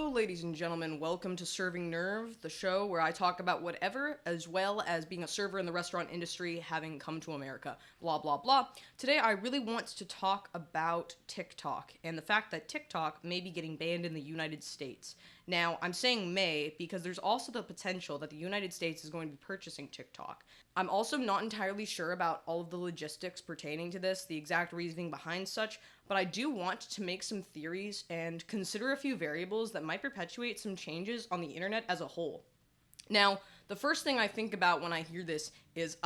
Hello, ladies and gentlemen. Welcome to Serving Nerve, the show where I talk about whatever, as well as being a server in the restaurant industry, having come to America. Blah, blah, blah. Today, I really want to talk about TikTok and the fact that TikTok may be getting banned in the United States. Now, I'm saying may because there's also the potential that the United States is going to be purchasing TikTok. I'm also not entirely sure about all of the logistics pertaining to this, the exact reasoning behind such, but I do want to make some theories and consider a few variables that might perpetuate some changes on the internet as a whole. Now, the first thing I think about when I hear this is,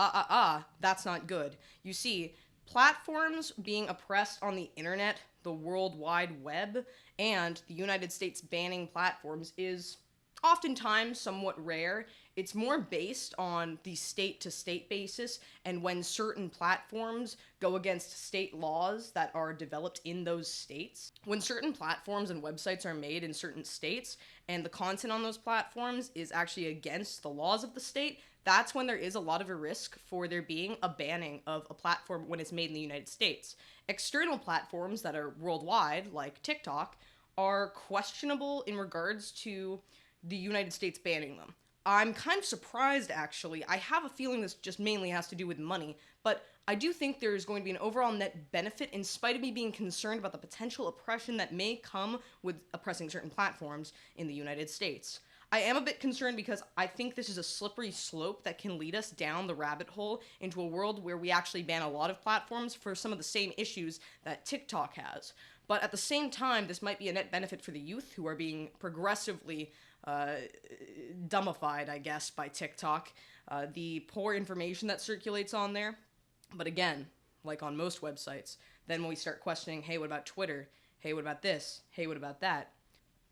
that's not good. You see, platforms being oppressed on the internet, the World Wide Web, and the United States banning platforms is oftentimes somewhat rare. It's more based on the state to state basis, and when certain platforms go against state laws that are developed in those states. When certain platforms and websites are made in certain states, and the content on those platforms is actually against the laws of the state, that's when there is a lot of a risk for there being a banning of a platform when it's made in the United States. External platforms that are worldwide, like TikTok, are questionable in regards to the United States banning them. I'm kind of surprised, actually. I have a feeling this just mainly has to do with money, but I do think there is going to be an overall net benefit in spite of me being concerned about the potential oppression that may come with oppressing certain platforms in the United States. I am a bit concerned because I think this is a slippery slope that can lead us down the rabbit hole into a world where we actually ban a lot of platforms for some of the same issues that TikTok has. But at the same time, this might be a net benefit for the youth who are being progressively dumbified, I guess, by TikTok, the poor information that circulates on there. But again, like on most websites, then when we start questioning, hey, what about Twitter? Hey, what about this? Hey, what about that?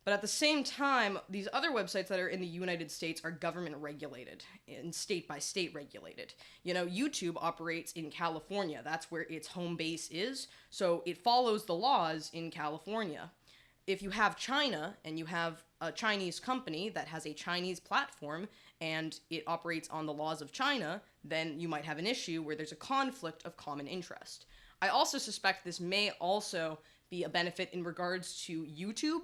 But at the same time, these other websites that are in the United States are government regulated and state by state regulated. You know, YouTube operates in California. That's where its home base is. So it follows the laws in California. If you have China and you have a Chinese company that has a Chinese platform and it operates on the laws of China, then you might have an issue where there's a conflict of common interest. I also suspect this may also be a benefit in regards to YouTube.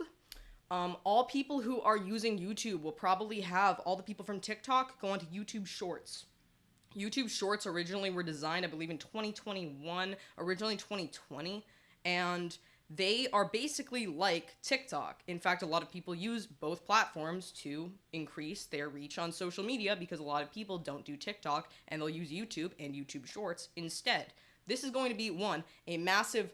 All people who are using YouTube will probably have all the people from TikTok go onto YouTube Shorts. YouTube Shorts originally were designed, I believe, in 2021, originally 2020, and they are basically like TikTok. In fact, a lot of people use both platforms to increase their reach on social media because a lot of people don't do TikTok and they'll use YouTube and YouTube Shorts instead. This is going to be, one, a massive,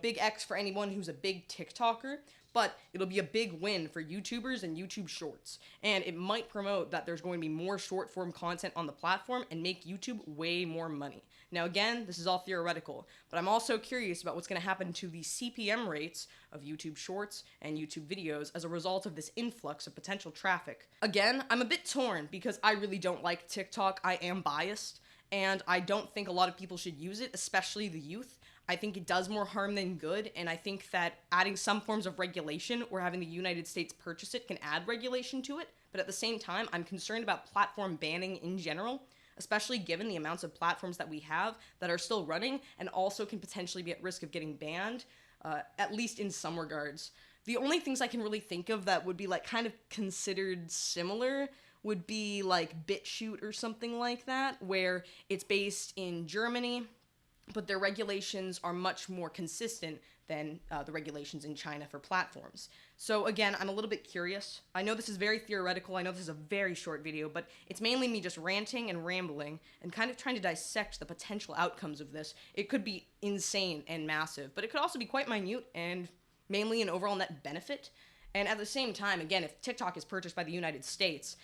big X for anyone who's a big TikToker, but it'll be a big win for YouTubers and YouTube Shorts. And it might promote that there's going to be more short form content on the platform and make YouTube way more money. Now again, this is all theoretical, but I'm also curious about what's going to happen to the CPM rates of YouTube Shorts and YouTube videos as a result of this influx of potential traffic. Again, I'm a bit torn because I really don't like TikTok. I am biased, and I don't think a lot of people should use it, especially the youth. I think it does more harm than good, and I think that adding some forms of regulation or having the United States purchase it can add regulation to it, but at the same time, I'm concerned about platform banning in general, especially given the amounts of platforms that we have that are still running and also can potentially be at risk of getting banned, at least in some regards. The only things I can really think of that would be kind of considered similar would be BitChute or something like that, where it's based in Germany, but their regulations are much more consistent than the regulations in China for platforms. So again, I'm a little bit curious. I know this is very theoretical. I know this is a very short video, but it's mainly me just ranting and rambling and kind of trying to dissect the potential outcomes of this. It could be insane and massive, but it could also be quite minute and mainly an overall net benefit. And at the same time, again, if TikTok is purchased by the United States,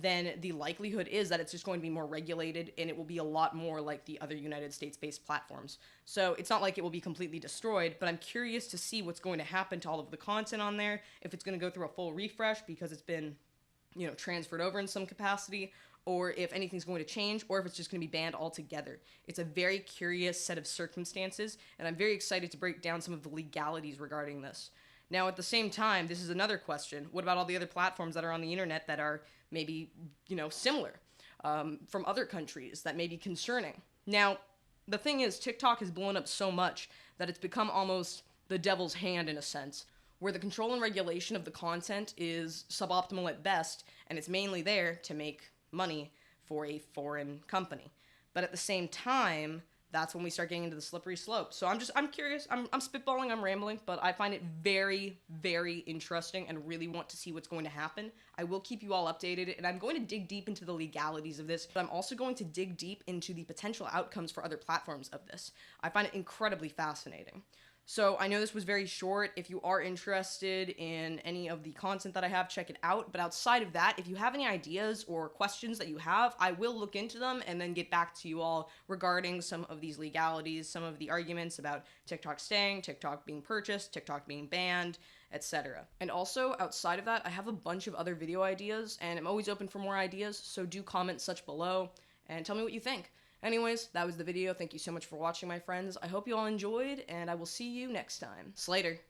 then the likelihood is that it's just going to be more regulated and it will be a lot more like the other United States-based platforms. So it's not like it will be completely destroyed, but I'm curious to see what's going to happen to all of the content on there, if it's going to go through a full refresh because it's been, transferred over in some capacity, or if anything's going to change, or if it's just going to be banned altogether. It's a very curious set of circumstances, and I'm very excited to break down some of the legalities regarding this. Now, at the same time, this is another question. What about all the other platforms that are on the internet that are maybe, similar from other countries that may be concerning? Now, the thing is, TikTok has blown up so much that it's become almost the devil's hand in a sense. where the control and regulation of the content is suboptimal at best, and it's mainly there to make money for a foreign company. But at the same time, that's when we start getting into the slippery slope. So I'm curious, I'm spitballing, I'm rambling, but I find it very, very interesting and really want to see what's going to happen. I will keep you all updated, and I'm going to dig deep into the legalities of this, but I'm also going to dig deep into the potential outcomes for other platforms of this. I find it incredibly fascinating. So I know this was very short. If you are interested in any of the content that I have, check it out. But outside of that, if you have any ideas or questions that you have, I will look into them and then get back to you all regarding some of these legalities, some of the arguments about TikTok staying, TikTok being purchased, TikTok being banned, etc. And also, outside of that, I have a bunch of other video ideas, and I'm always open for more ideas, so do comment such below and tell me what you think. Anyways, that was the video. Thank you so much for watching, my friends. I hope you all enjoyed, and I will see you next time. Slater.